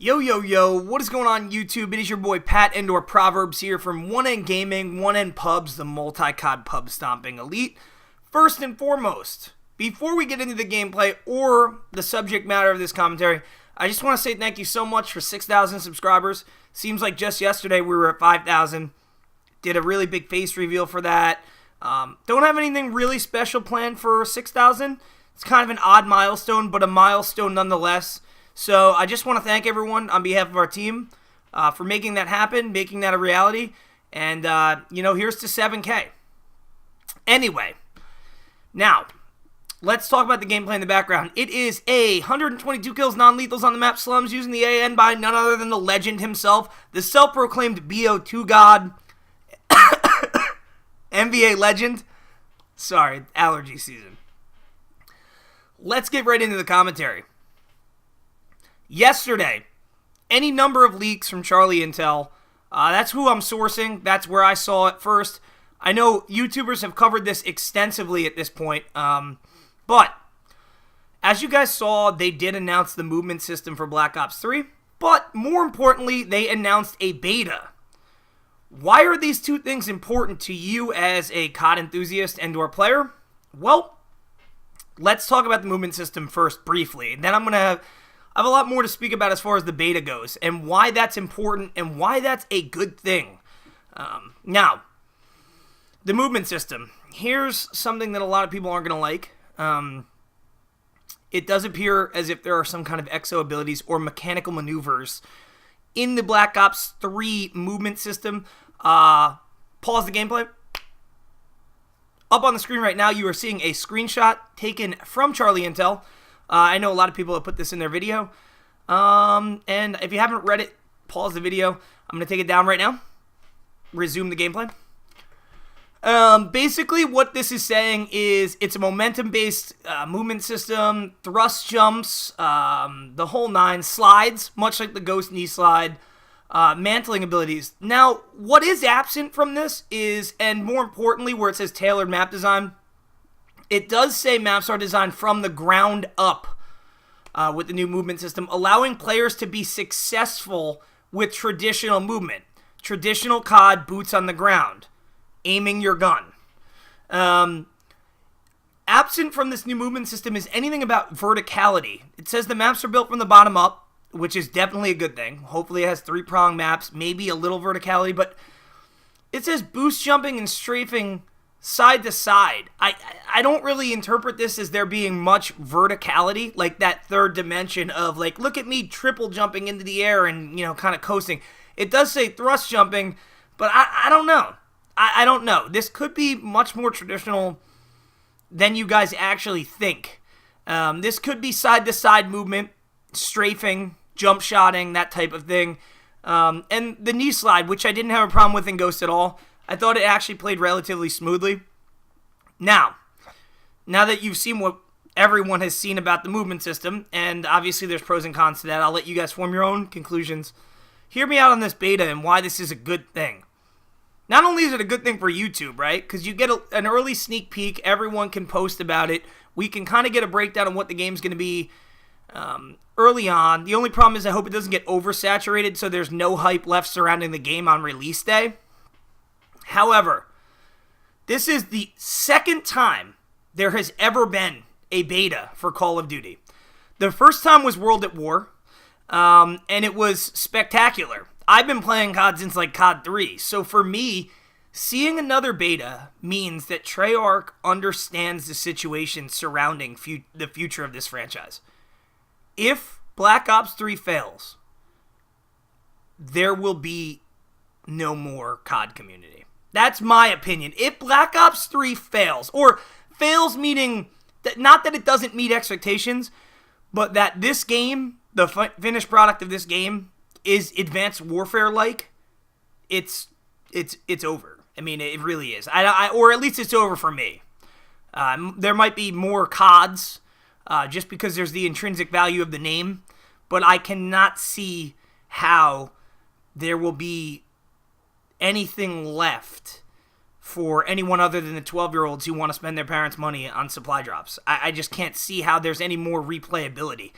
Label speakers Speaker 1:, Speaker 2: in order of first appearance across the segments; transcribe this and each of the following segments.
Speaker 1: Yo, yo, yo, what is going on YouTube? It is your boy Pat Endor Proverbs here from One End Gaming, One End Pubs, the multi-cod pub stomping elite. First and foremost, before we get into the gameplay or the subject matter of this commentary, I just want to say thank you so much for 6,000 subscribers. Seems like just yesterday we were at 5,000. Did a really big face reveal for that. Don't have anything really special planned for 6,000. It's kind of an odd milestone, but a milestone nonetheless. So I just want to thank everyone on behalf of our team for making that happen, making that a reality. And, here's to 7K. Anyway, now, let's talk about the gameplay in the background. It is 122 kills non-lethals on the map Slums using the AN by none other than the legend himself, the self-proclaimed BO2 god, NBA legend. Sorry, allergy season. Let's get right into the commentary. Yesterday, any number of leaks from Charlie Intel. That's who I'm sourcing. That's where I saw it first. I know YouTubers have covered this extensively at this point. But, as you guys saw, they did announce the movement system for Black Ops 3. But, more importantly, they announced a beta. Why are these two things important to you as a COD enthusiast and/or player? Well, let's talk about the movement system first briefly. And then I have a lot more to speak about as far as the beta goes and why that's important and why that's a good thing. Now, the movement system. Here's something that a lot of people aren't going to like. It does appear as if there are some kind of exo abilities or mechanical maneuvers in the Black Ops 3 movement system. Pause the gameplay. Up on the screen right now, you are seeing a screenshot taken from Charlie Intel. I know a lot of people have put this in their video. And if you haven't read it, pause the video. I'm going to take it down right now. Resume the gameplay. Basically, what this is saying is it's a momentum-based movement system, thrust jumps, the whole nine, slides, much like the Ghost knee slide, mantling abilities. Now, what is absent from this is, and more importantly, where it says tailored map design, it does say maps are designed from the ground up with the new movement system, allowing players to be successful with traditional movement. Traditional COD, boots on the ground, aiming your gun. Absent from this new movement system is anything about verticality. It says the maps are built from the bottom up, which is definitely a good thing. Hopefully it has three-prong maps, maybe a little verticality, but it says boost jumping and strafing side to side. I don't really interpret this as there being much verticality, like that third dimension of, like, look at me triple jumping into the air and, kind of coasting. It does say thrust jumping, but I don't know. I don't know. This could be much more traditional than you guys actually think. This could be side to side movement, strafing, jump shotting, that type of thing. And the knee slide, which I didn't have a problem with in Ghost at all. I thought it actually played relatively smoothly. Now that you've seen what everyone has seen about the movement system, and obviously there's pros and cons to that, I'll let you guys form your own conclusions. Hear me out on this beta and why this is a good thing. Not only is it a good thing for YouTube, right? Because you get an early sneak peek. Everyone can post about it. We can kind of get a breakdown of what the game's going to be early on. The only problem is I hope it doesn't get oversaturated so there's no hype left surrounding the game on release day. However, this is the second time there has ever been a beta for Call of Duty. The first time was World at War, and it was spectacular. I've been playing COD since like COD 3, so for me, seeing another beta means that Treyarch understands the situation surrounding the future of this franchise. If Black Ops 3 fails, there will be no more COD community. That's my opinion. If Black Ops 3 fails, or fails meaning that not that it doesn't meet expectations, but that this game, the finished product of this game, is Advanced Warfare-like, it's over. I mean, it really is. Or at least it's over for me. There might be more CODs, just because there's the intrinsic value of the name, but I cannot see how there will be anything left for anyone other than the 12-year-olds who want to spend their parents' money on supply drops. I just can't see how there's any more replayability.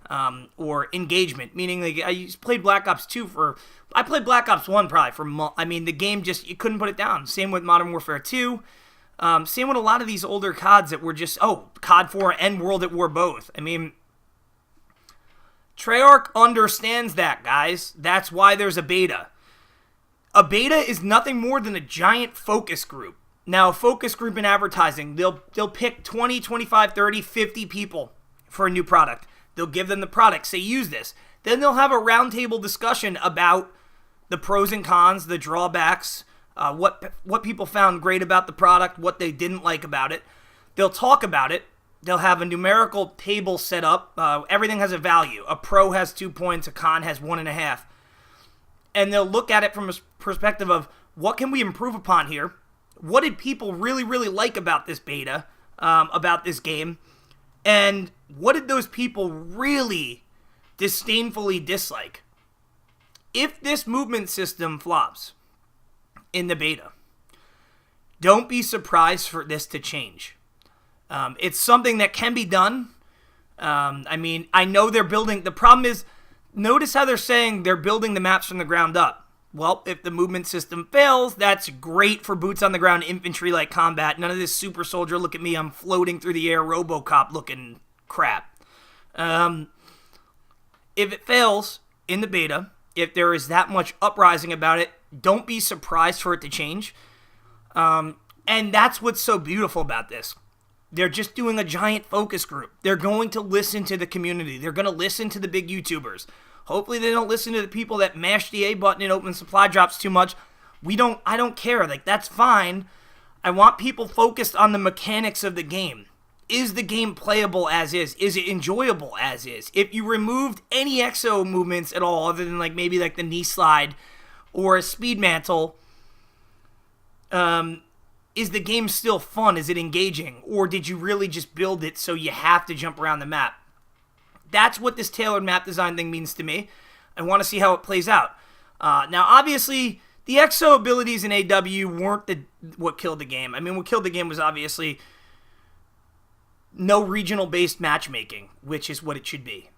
Speaker 1: or engagement, meaning like I played Black Ops 2 I played Black Ops 1 probably the game just, you couldn't put it down. Same with Modern Warfare 2. Same with a lot of these older CODs that were just, COD 4 and World at War both. I mean, Treyarch understands that, guys. That's why there's a beta. A beta is nothing more than a giant focus group. Now, a focus group in advertising, they'll pick 20, 25, 30, 50 people for a new product. They'll give them the product, say use this. Then they'll have a roundtable discussion about the pros and cons, the drawbacks, what people found great about the product, what they didn't like about it. They'll talk about it. They'll have a numerical table set up. Everything has a value. A pro has 2 points, a con has 1.5. And they'll look at it from a perspective of what can we improve upon here? What did people really, really like about this beta, about this game? And what did those people really disdainfully dislike? If this movement system flops in the beta, don't be surprised for this to change. It's something that can be done. I know they're building. The problem is, notice how they're saying they're building the maps from the ground up. Well, if the movement system fails, that's great for boots on the ground infantry-like combat. None of this super soldier, look at me, I'm floating through the air, RoboCop-looking crap. If it fails in the beta, if there is that much uprising about it, don't be surprised for it to change. And that's what's so beautiful about this. They're just doing a giant focus group. They're going to listen to the community. They're going to listen to the big YouTubers. Hopefully they don't listen to the people that mash the A button and open supply drops too much. I don't care. Like, that's fine. I want people focused on the mechanics of the game. Is the game playable as is? Is it enjoyable as is? If you removed any exo movements at all, other than maybe the knee slide or a speed mantle, is the game still fun? Is it engaging? Or did you really just build it so you have to jump around the map? That's what this tailored map design thing means to me. I want to see how it plays out. Now, obviously, the exo abilities in AW weren't what killed the game. I mean, what killed the game was obviously no regional-based matchmaking, which is what it should be.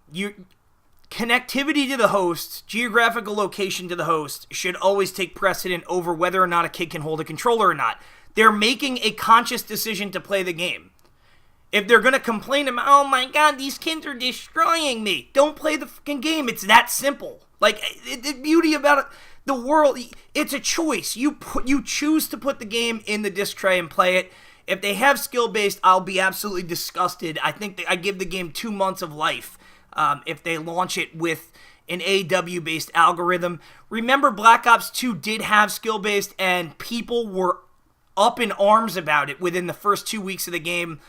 Speaker 1: Connectivity to the host, geographical location to the host, should always take precedent over whether or not a kid can hold a controller or not. They're making a conscious decision to play the game. If they're going to complain about, oh my god, these kids are destroying me, don't play the fucking game. It's that simple. Like, the beauty about it, the world, it's a choice. You choose to put the game in the disc tray and play it. If they have skill-based, I'll be absolutely disgusted. I think I give the game 2 months of life if they launch it with an AW-based algorithm. Remember, Black Ops 2 did have skill-based, and people were up in arms about it within the first 2 weeks of the game.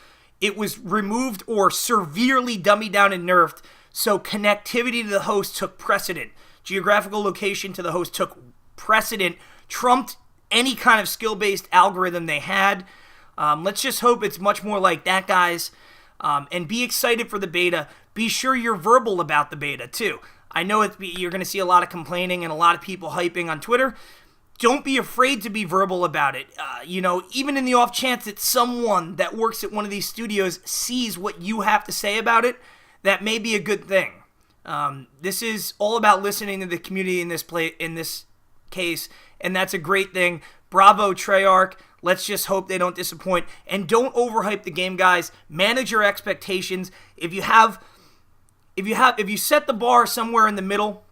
Speaker 1: It was removed or severely dummied down and nerfed, so connectivity to the host took precedent. Geographical location to the host took precedent, trumped any kind of skill-based algorithm they had. Let's just hope it's much more like that, guys. And be excited for the beta. Be sure you're verbal about the beta, too. I know you're going to see a lot of complaining and a lot of people hyping on Twitter. Don't be afraid to be verbal about it. Even in the off chance that someone that works at one of these studios sees what you have to say about it, that may be a good thing. This is all about listening to the community in this case, and that's a great thing. Bravo, Treyarch. Let's just hope they don't disappoint. And don't overhype the game, guys. Manage your expectations. If you set the bar somewhere in the middle,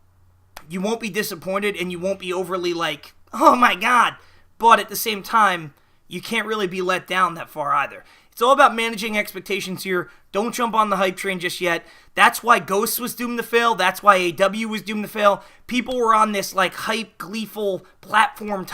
Speaker 1: you won't be disappointed and you won't be overly like, oh my god. But at the same time, you can't really be let down that far either. It's all about managing expectations here. Don't jump on the hype train just yet. That's why Ghost was doomed to fail. That's why AW was doomed to fail. People were on this hype, gleeful, platform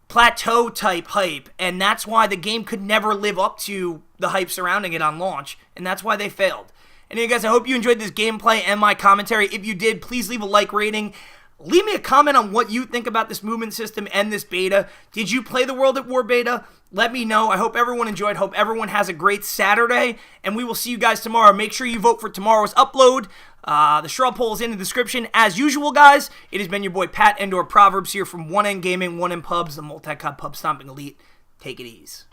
Speaker 1: plateau type hype, and that's why the game could never live up to the hype surrounding it on launch, and that's why they failed. Anyway, guys, I hope you enjoyed this gameplay and my commentary. If you did, please leave a like rating. Leave me a comment on what you think about this movement system and this beta. Did you play the World at War beta? Let me know. I hope everyone enjoyed. Hope everyone has a great Saturday, and we will see you guys tomorrow. Make sure you vote for tomorrow's upload. The straw poll is in the description. As usual, guys, it has been your boy Pat Endor Proverbs here from One End Gaming, One End Pubs, the multi-cod pub stomping elite. Take it easy.